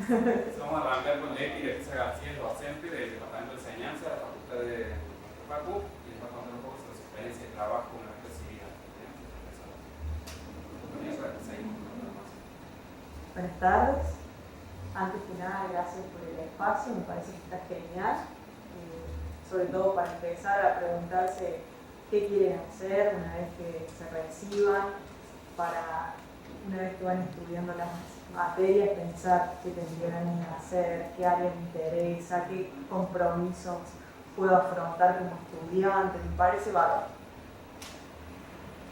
Vamos a arrancar con Leti García García, es docente del Departamento de Enseñanza de la Facultad de nuestra Facu, y nos va a contar un poco sobre su experiencia de trabajo con la especialidad. Con eso seguimos con nada más. Buenas tardes. Antes que nada, gracias por el espacio, me parece que está genial. Sobre todo para empezar a preguntarse qué quieren hacer una vez que se reciban, para una vez que van estudiando las materias, pensar qué tendrían que hacer, qué áreas me interesa, qué compromisos puedo afrontar como estudiante, me parece bárbaro.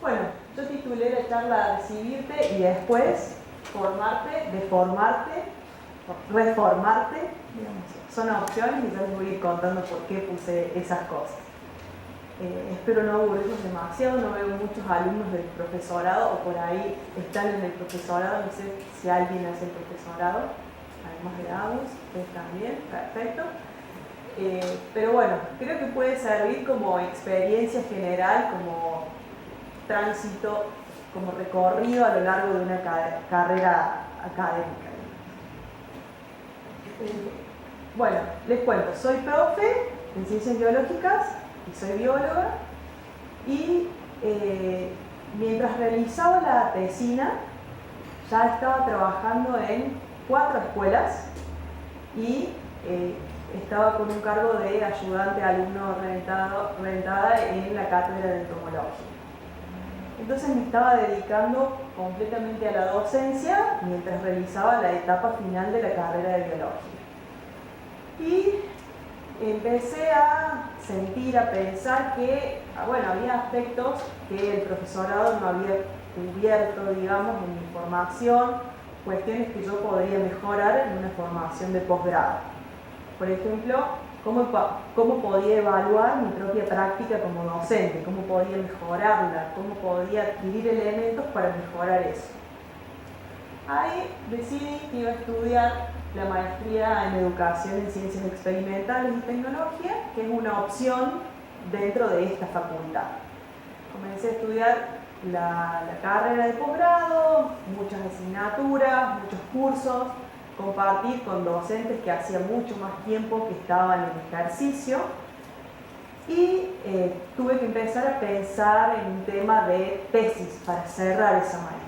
Bueno, yo titulé la charla Recibirte y después formarte, deformarte, reformarte, digamos, son opciones y yo les voy a ir contando por qué puse esas cosas. Espero no aburrirlos demasiado, no veo muchos alumnos del profesorado o por ahí están en el profesorado, no sé si alguien hace el profesorado, además de Agus, ustedes también, perfecto. Pero bueno, creo que puede servir como experiencia general, como tránsito, como recorrido a lo largo de una carrera académica. Bueno, les cuento, soy profe en Ciencias Biológicas y soy bióloga y mientras realizaba la tesina ya estaba trabajando en 4 escuelas y estaba con un cargo de ayudante alumno rentada en la cátedra de entomología. Entonces me estaba dedicando completamente a la docencia mientras realizaba la etapa final de la carrera de biología. Y empecé a sentir, a pensar que, bueno, había aspectos que el profesorado no había cubierto, digamos, en mi formación, cuestiones que yo podría mejorar en una formación de posgrado. Por ejemplo, cómo podía evaluar mi propia práctica como docente, cómo podía mejorarla, cómo podía adquirir elementos para mejorar eso. Ahí decidí que iba a estudiar la maestría en Educación en Ciencias Experimentales y Tecnología, que es una opción dentro de esta facultad. Comencé a estudiar la carrera de posgrado, muchas asignaturas, muchos cursos, compartir con docentes que hacía mucho más tiempo que estaban en ejercicio y tuve que empezar a pensar en un tema de tesis para cerrar esa maestría.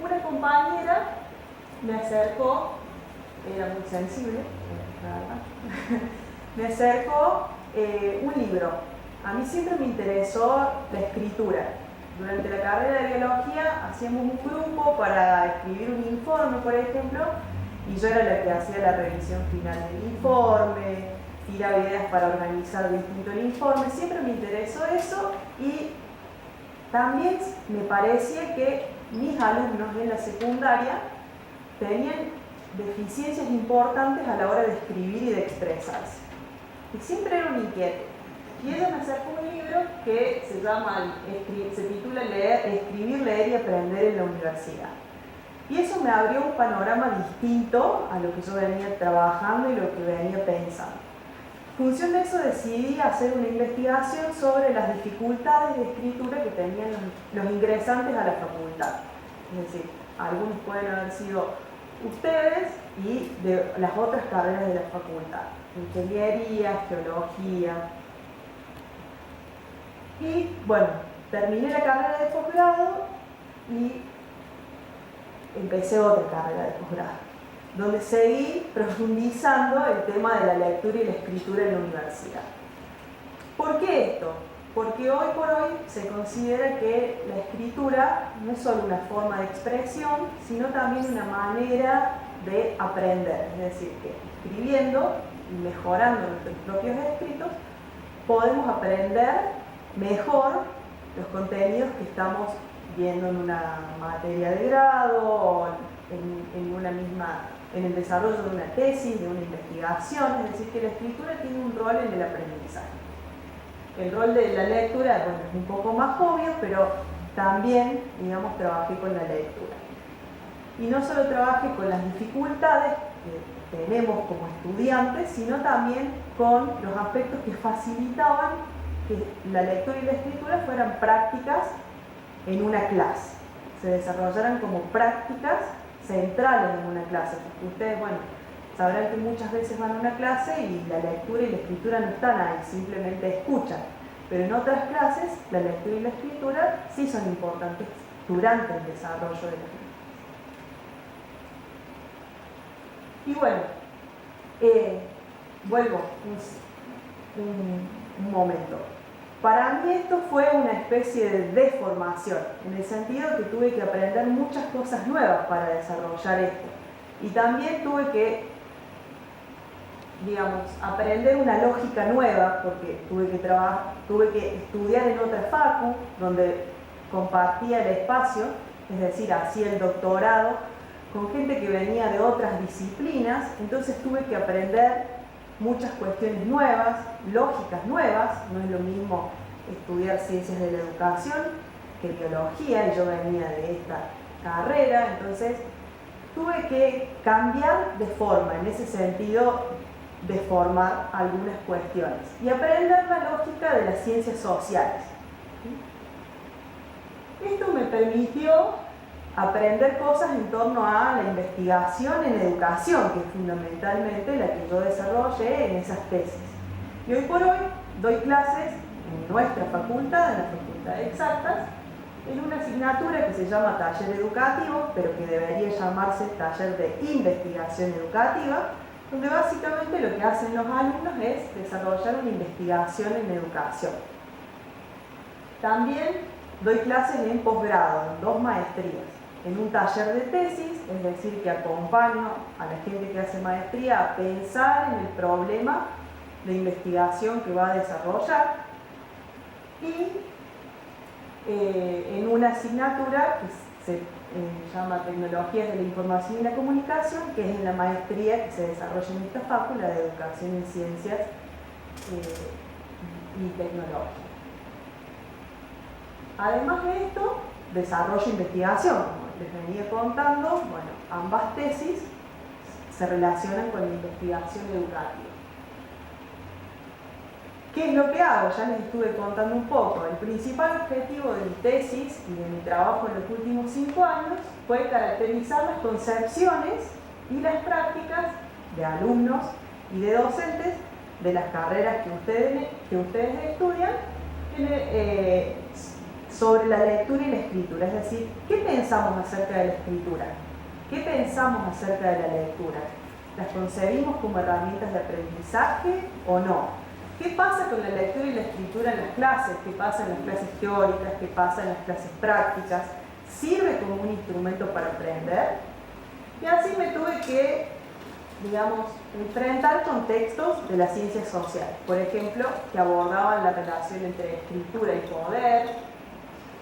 Una compañera me acercó, era muy sensible, me acercó un libro. A mí siempre me interesó la escritura. Durante la carrera de biología hacíamos un grupo para escribir un informe, por ejemplo, y yo era la que hacía la revisión final del informe, tiraba ideas para organizar distinto el informe. Siempre me interesó eso y también me parecía que mis alumnos en la secundaria tenían deficiencias importantes a la hora de escribir y de expresarse. Y siempre era un inquieto. Y ella me acercó un libro que se titula Escribir, leer y aprender en la universidad. Y eso me abrió un panorama distinto a lo que yo venía trabajando y lo que venía pensando. En función de eso decidí hacer una investigación sobre las dificultades de escritura que tenían los ingresantes a la facultad. Es decir, algunos pueden haber sido ustedes y de las otras carreras de la facultad. Ingeniería, geología. Y bueno, terminé la carrera de posgrado y empecé otra carrera de posgrado, donde seguí profundizando el tema de la lectura y la escritura en la universidad. ¿Por qué esto? Porque hoy por hoy se considera que la escritura no es solo una forma de expresión, sino también una manera de aprender. Es decir, que escribiendo y mejorando nuestros propios escritos, podemos aprender mejor los contenidos que estamos viendo en una materia de grado o en el desarrollo de una tesis, de una investigación. Es decir, que la escritura tiene un rol en el aprendizaje. El rol de la lectura, bueno, es un poco más obvio, pero también, digamos, trabajé con la lectura. Y no solo trabajé con las dificultades que tenemos como estudiantes, sino también con los aspectos que facilitaban que la lectura y la escritura fueran prácticas en una clase, se desarrollaran como prácticas centrales en una clase, porque ustedes, bueno, sabrán que muchas veces van a una clase y la lectura y la escritura no están ahí, simplemente escuchan. Pero en otras clases, la lectura y la escritura sí son importantes durante el desarrollo de la clase. Y bueno, vuelvo un momento. Para mí esto fue una especie de deformación, en el sentido que tuve que aprender muchas cosas nuevas para desarrollar esto. Y también tuve que, digamos, aprender una lógica nueva, porque tuve que estudiar en otra facu, donde compartía el espacio, es decir, hacía el doctorado, con gente que venía de otras disciplinas, entonces tuve que aprender muchas cuestiones nuevas, lógicas nuevas. No es lo mismo estudiar ciencias de la educación que biología, y yo venía de esta carrera, entonces tuve que cambiar de forma, en ese sentido, de formar algunas cuestiones y aprender la lógica de las ciencias sociales. Esto me permitió aprender cosas en torno a la investigación en educación, que es fundamentalmente la que yo desarrollé en esas tesis. Y hoy por hoy doy clases en nuestra facultad, en la Facultad de Exactas, en una asignatura que se llama Taller Educativo, pero que debería llamarse Taller de Investigación Educativa, donde básicamente lo que hacen los alumnos es desarrollar una investigación en educación. También doy clases en posgrado, en 2 maestrías. En un taller de tesis, es decir, que acompaño a la gente que hace maestría a pensar en el problema de investigación que va a desarrollar, y en una asignatura que se llama Tecnologías de la Información y la Comunicación, que es en la maestría que se desarrolla en esta facultad de Educación en Ciencias y Tecnología. Además de esto, desarrollo investigación. Como les venía contando, bueno, ambas tesis se relacionan con la investigación educativa. ¿Qué es lo que hago? Ya les estuve contando un poco. El principal objetivo de mi tesis y de mi trabajo en los últimos 5 años fue caracterizar las concepciones y las prácticas de alumnos y de docentes de las carreras que ustedes estudian sobre la lectura y la escritura. Es decir, ¿qué pensamos acerca de la escritura? ¿Qué pensamos acerca de la lectura? ¿Las concebimos como herramientas de aprendizaje o no? ¿Qué pasa con la lectura y la escritura en las clases? ¿Qué pasa en las clases teóricas? ¿Qué pasa en las clases prácticas? ¿Sirve como un instrumento para aprender? Y así me tuve que, digamos, enfrentar contextos de las ciencias sociales. Por ejemplo, que abordaban la relación entre escritura y poder,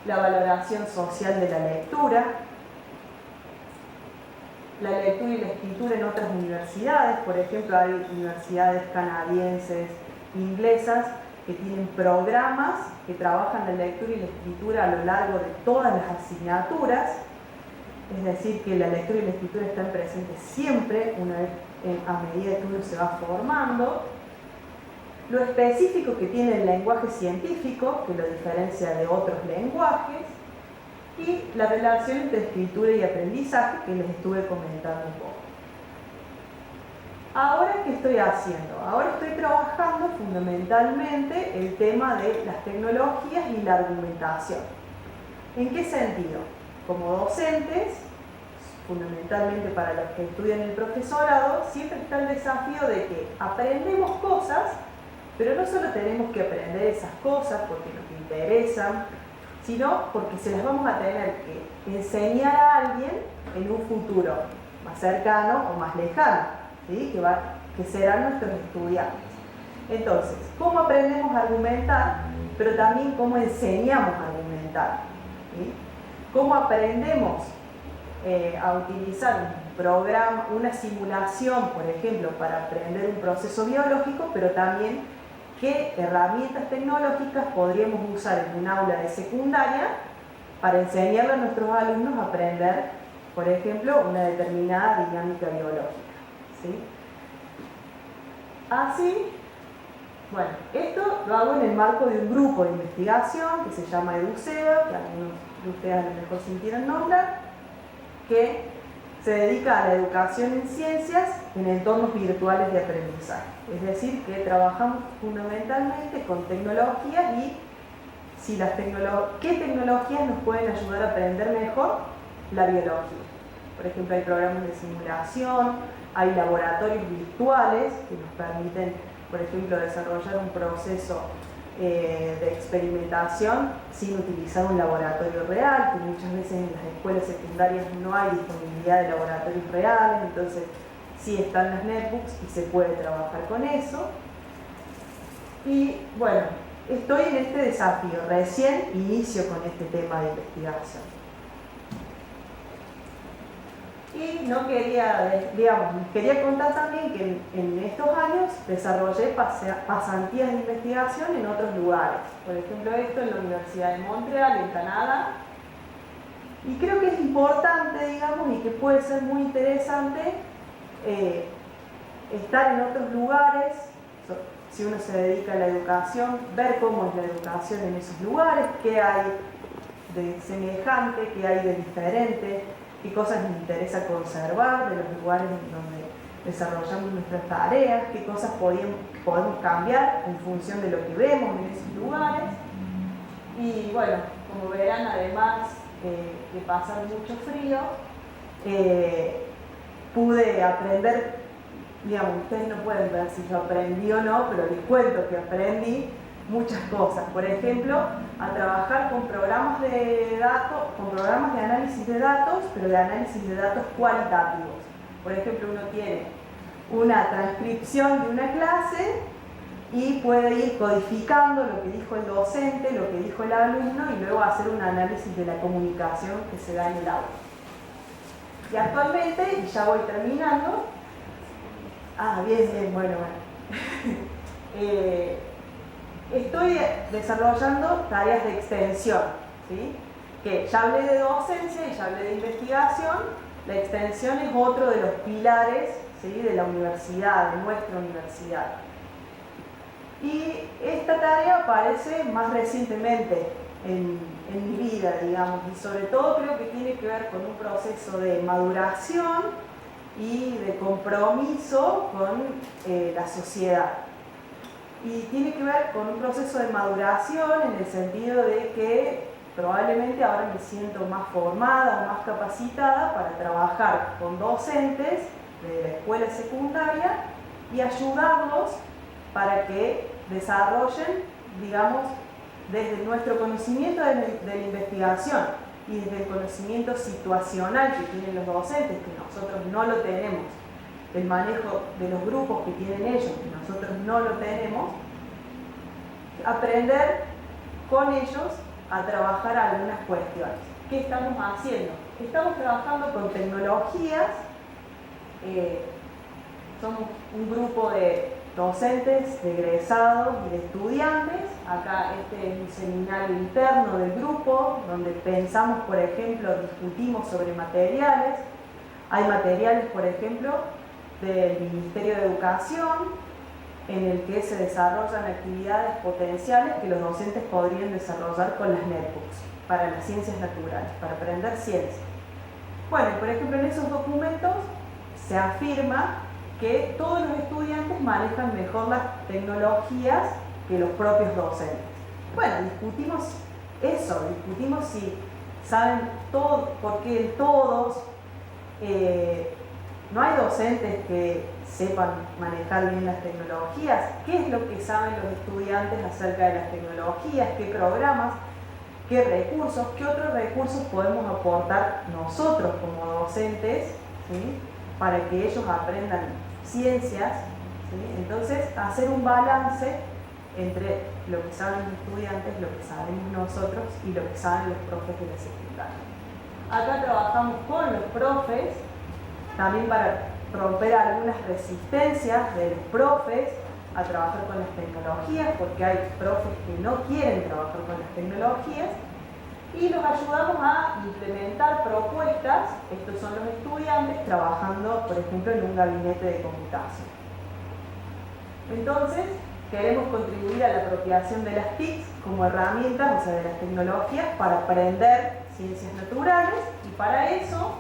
la valoración social de la lectura y la escritura en otras universidades. Por ejemplo, hay universidades canadienses, inglesas, que tienen programas que trabajan la lectura y la escritura a lo largo de todas las asignaturas, es decir, que la lectura y la escritura están presentes siempre, a medida que uno se va formando. Lo específico que tiene el lenguaje científico, que lo diferencia de otros lenguajes, y la relación entre escritura y aprendizaje, que les estuve comentando un poco. Ahora, ¿qué estoy haciendo? Ahora estoy trabajando fundamentalmente el tema de las tecnologías y la argumentación. ¿En qué sentido? Como docentes, fundamentalmente para los que estudian el profesorado, siempre está el desafío de que aprendemos cosas, pero no solo tenemos que aprender esas cosas porque nos interesan, sino porque se las vamos a tener que enseñar a alguien en un futuro más cercano o más lejano. ¿Sí? Que serán nuestros estudiantes. Entonces, ¿cómo aprendemos a argumentar? Pero también cómo enseñamos a argumentar. ¿Sí? ¿Cómo aprendemos a utilizar un programa, una simulación, por ejemplo, para aprender un proceso biológico, pero también qué herramientas tecnológicas podríamos usar en un aula de secundaria para enseñarle a nuestros alumnos a aprender, por ejemplo, una determinada dinámica biológica? ¿Sí? Así, bueno, esto lo hago en el marco de un grupo de investigación que se llama EduCeba, que algunos de ustedes a lo mejor sintieron nombrar, que se dedica a la educación en ciencias en entornos virtuales de aprendizaje. Es decir, que trabajamos fundamentalmente con tecnologías y si qué tecnologías nos pueden ayudar a aprender mejor la biología. Por ejemplo, hay programas de simulación, hay laboratorios virtuales que nos permiten, por ejemplo, desarrollar un proceso de experimentación sin utilizar un laboratorio real, que muchas veces en las escuelas secundarias no hay disponibilidad de laboratorios reales, entonces sí están las netbooks y se puede trabajar con eso. Y bueno, estoy en este desafío, recién inicio con este tema de investigación. Y no quería, quería contar también que en estos años desarrollé pasantías de investigación en otros lugares. Por ejemplo, esto en la Universidad de Montreal, en Canadá. Y creo que es importante, digamos, y que puede ser muy interesante estar en otros lugares, si uno se dedica a la educación, ver cómo es la educación en esos lugares, qué hay de semejante, qué hay de diferente, qué cosas nos interesa conservar de los lugares en donde desarrollamos nuestras tareas, qué cosas podemos cambiar en función de lo que vemos en esos lugares. Y bueno, como verán, además de pasar mucho frío, pude aprender, digamos, ustedes no pueden ver si yo aprendí o no, pero les cuento que aprendí muchas cosas. Por ejemplo, a trabajar con programas de datos, con programas de análisis de datos, pero de análisis de datos cualitativos. Por ejemplo, uno tiene una transcripción de una clase y puede ir codificando lo que dijo el docente, lo que dijo el alumno y luego hacer un análisis de la comunicación que se da en el aula. Y actualmente, y ya voy terminando, bueno. Estoy desarrollando tareas de extensión, ¿sí? Que ya hablé de docencia y ya hablé de investigación. La extensión es otro de los pilares, ¿sí?, de la universidad, de nuestra universidad. Y esta tarea aparece más recientemente en mi vida, digamos, y sobre todo creo que tiene que ver con un proceso de maduración y de compromiso con la sociedad. Y tiene que ver con un proceso de maduración en el sentido de que probablemente ahora me siento más formada o más capacitada para trabajar con docentes de la escuela secundaria y ayudarlos para que desarrollen, digamos, desde nuestro conocimiento de la investigación y desde el conocimiento situacional que tienen los docentes, que nosotros no lo tenemos, el manejo de los grupos que tienen ellos, que nosotros no lo tenemos, aprender con ellos a trabajar algunas cuestiones. ¿Qué estamos haciendo? Estamos trabajando con tecnologías, somos un grupo de docentes, de egresados y de estudiantes. Acá este es un seminario interno del grupo, donde pensamos, por ejemplo, discutimos sobre materiales. Hay materiales, por ejemplo, del Ministerio de Educación, en el que se desarrollan actividades potenciales que los docentes podrían desarrollar con las netbooks para las ciencias naturales, para aprender ciencia. Bueno, por ejemplo, en esos documentos se afirma que todos los estudiantes manejan mejor las tecnologías que los propios docentes. Bueno, discutimos eso, discutimos si saben todo, porque todos, no hay docentes que sepan manejar bien las tecnologías. ¿Qué es lo que saben los estudiantes acerca de las tecnologías? ¿Qué programas? ¿Qué recursos? ¿Qué otros recursos podemos aportar nosotros como docentes, ¿sí?, para que ellos aprendan ciencias, ¿sí? Entonces, hacer un balance entre lo que saben los estudiantes, lo que sabemos nosotros y lo que saben los profes de la secundaria. Acá trabajamos con los profes, también para romper algunas resistencias de los profes a trabajar con las tecnologías, porque hay profes que no quieren trabajar con las tecnologías, y los ayudamos a implementar propuestas. Estos son los estudiantes trabajando, por ejemplo, en un gabinete de computación. Entonces, queremos contribuir a la apropiación de las TICs como herramientas, o sea, de las tecnologías, para aprender ciencias naturales, y para eso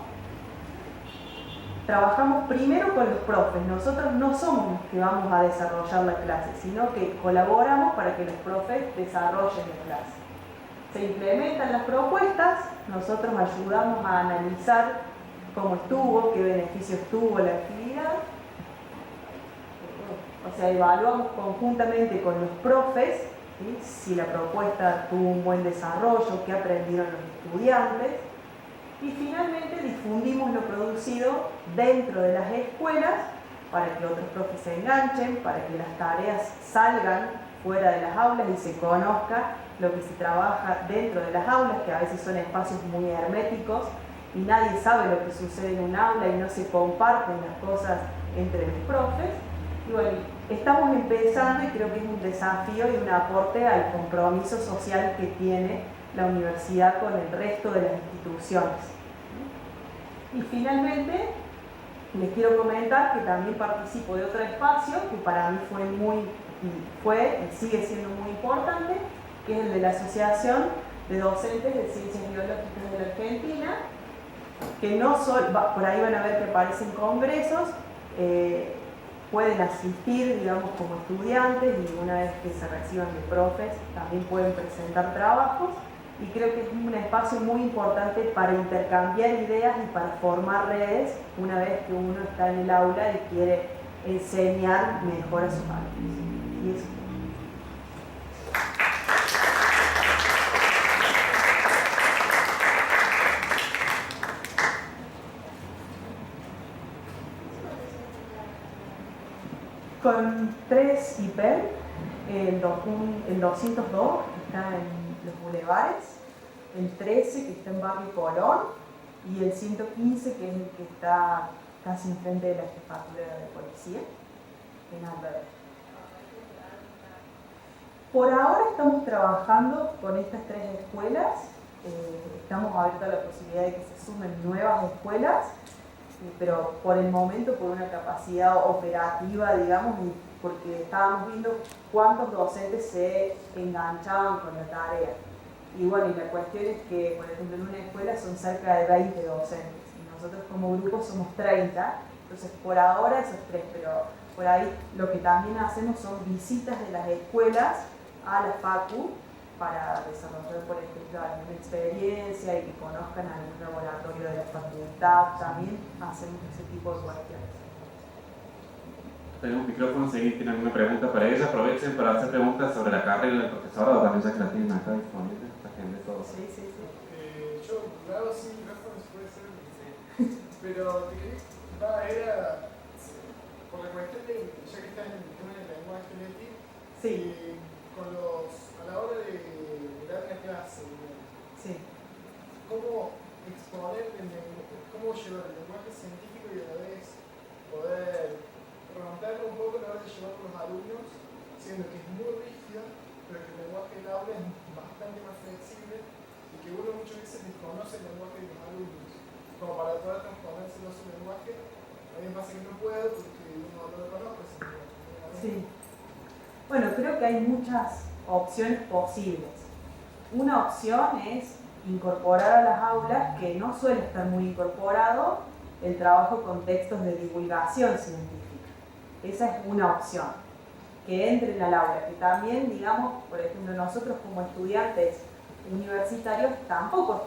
trabajamos primero con los profes. Nosotros no somos los que vamos a desarrollar la clase, sino que colaboramos para que los profes desarrollen la clase. Se implementan las propuestas, nosotros ayudamos a analizar cómo estuvo, qué beneficios tuvo la actividad. O sea, evaluamos conjuntamente con los profes, ¿sí?, si la propuesta tuvo un buen desarrollo, qué aprendieron los estudiantes. Y finalmente difundimos lo producido dentro de las escuelas para que otros profes se enganchen, para que las tareas salgan fuera de las aulas y se conozca lo que se trabaja dentro de las aulas, que a veces son espacios muy herméticos y nadie sabe lo que sucede en un aula y no se comparten las cosas entre los profes. Y bueno, estamos empezando y creo que es un desafío y un aporte al compromiso social que tiene la universidad con el resto de las instituciones. Y finalmente, les quiero comentar que también participo de otro espacio que para mí fue y sigue siendo muy importante, que es el de la Asociación de Docentes de Ciencias Biológicas de la Argentina, que no solo, por ahí van a ver que aparecen congresos, pueden asistir, digamos, como estudiantes y una vez que se reciban de profes también pueden presentar trabajos. Y creo que es un espacio muy importante para intercambiar ideas y para formar redes una vez que uno está en el aula y quiere enseñar mejor a sus alumnos. Y eso. Con 3 hiper, el 202 que está en los bulevares, el 13 que está en Barrio Colón y el 115 que es el que está casi enfrente de la jefatura de policía en Alberto. Por ahora estamos trabajando con estas 3 escuelas, estamos abiertos a la posibilidad de que se sumen nuevas escuelas, pero por el momento por una capacidad operativa, digamos, porque estábamos viendo cuántos docentes se enganchaban con la tarea. Y bueno, y la cuestión es que, por ejemplo, en una escuela son cerca de 20 docentes y nosotros como grupo somos 30, entonces por ahora esos 3, pero por ahí lo que también hacemos son visitas de las escuelas a la facu para desarrollar, por ejemplo, alguna experiencia y que conozcan algún laboratorio de la facultad. También hacemos ese tipo de cuestiones. Tenemos un micrófono, si alguien tiene alguna pregunta para ella, aprovechen para hacer preguntas sobre la carrera del profesorado, también ya que la tienen acá disponible, está gente todo. Sí. Yo grabo sin micrófono, si puede ser, pero te quería, era por la cuestión de, ya que estás en el tema del lenguaje Leti, a la hora de dar una clase, sí, ¿cómo exponer cómo llevar el lenguaje científico y a la vez poder romperlo un poco a la hora de llevar con los alumnos, siendo que es muy rígido, pero que el lenguaje del aula es bastante más flexible y que uno muchas veces desconoce el lenguaje de los alumnos, como para poder transponérselo a su lenguaje? A mí me pasa que no puedo porque uno no lo conozco. Sí. Bueno, creo que hay muchas opciones posibles. Una opción es incorporar a las aulas, que no suele estar muy incorporado, el trabajo con textos de divulgación científica. Esa es una opción, que entren al aula, que también, digamos, por ejemplo, nosotros como estudiantes universitarios tampoco,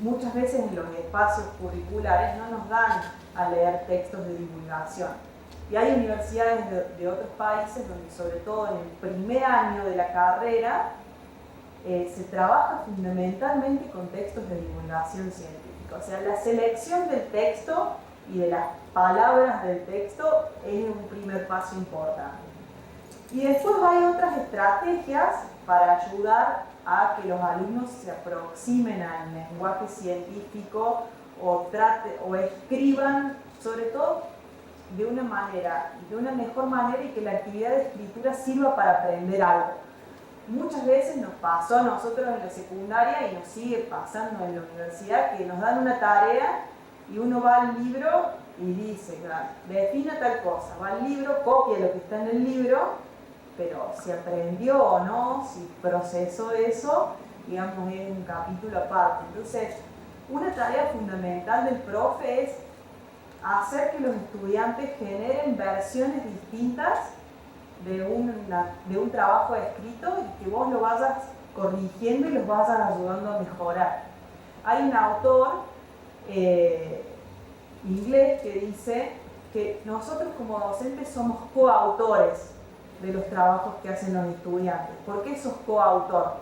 muchas veces en los espacios curriculares no nos dan a leer textos de divulgación. Y hay universidades de otros países donde, sobre todo en el primer año de la carrera, se trabaja fundamentalmente con textos de divulgación científica. O sea, la selección del texto y de las palabras del texto es un primer paso importante. Y después hay otras estrategias para ayudar a que los alumnos se aproximen al lenguaje científico o escriban, sobre todo de una manera, de una mejor manera, y que la actividad de escritura sirva para aprender algo. Muchas veces nos pasó a nosotros en la secundaria y nos sigue pasando en la universidad que nos dan una tarea y uno va al libro y dice, claro, defina tal cosa, va al libro, copia lo que está en el libro, pero si aprendió o no, si procesó eso, digamos, es un capítulo aparte. Entonces, una tarea fundamental del profe es hacer que los estudiantes generen versiones distintas de un trabajo escrito y que vos lo vayas corrigiendo y los vayas ayudando a mejorar. Hay un autor inglés que dice que nosotros como docentes somos coautores de los trabajos que hacen los estudiantes. ¿Por qué sos coautor?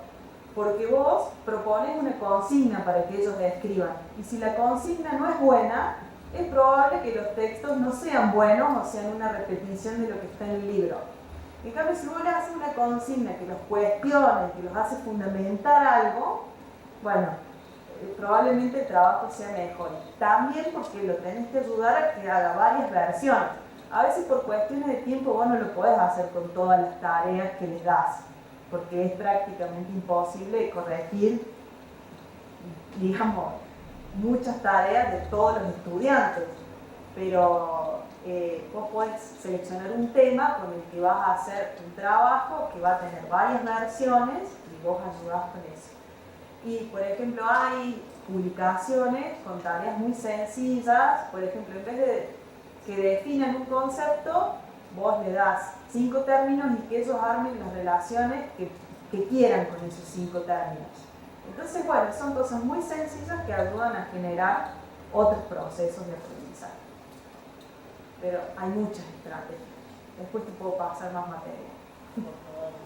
Porque vos propones una consigna para que ellos escriban. Y si la consigna no es buena, es probable que los textos no sean buenos o sean una repetición de lo que está en el libro. En cambio, si vos le haces una consigna que los cuestione, que los hace fundamentar algo, bueno, probablemente el trabajo sea mejor. También porque lo tenés que ayudar a que haga varias versiones. A veces por cuestiones de tiempo vos no lo podés hacer con todas las tareas que les das, porque es prácticamente imposible corregir, digamos, muchas tareas de todos los estudiantes. Pero vos podés seleccionar un tema con el que vas a hacer un trabajo que va a tener varias versiones y vos ayudás con eso. Y por ejemplo hay publicaciones con tareas muy sencillas, por ejemplo en vez de que definan un concepto, vos le das 5 términos y que ellos armen las relaciones que quieran con esos 5 términos. Entonces bueno, son cosas muy sencillas que ayudan a generar otros procesos de aprendizaje. Pero hay muchas estrategias. Después te puedo pasar más material. Por favor.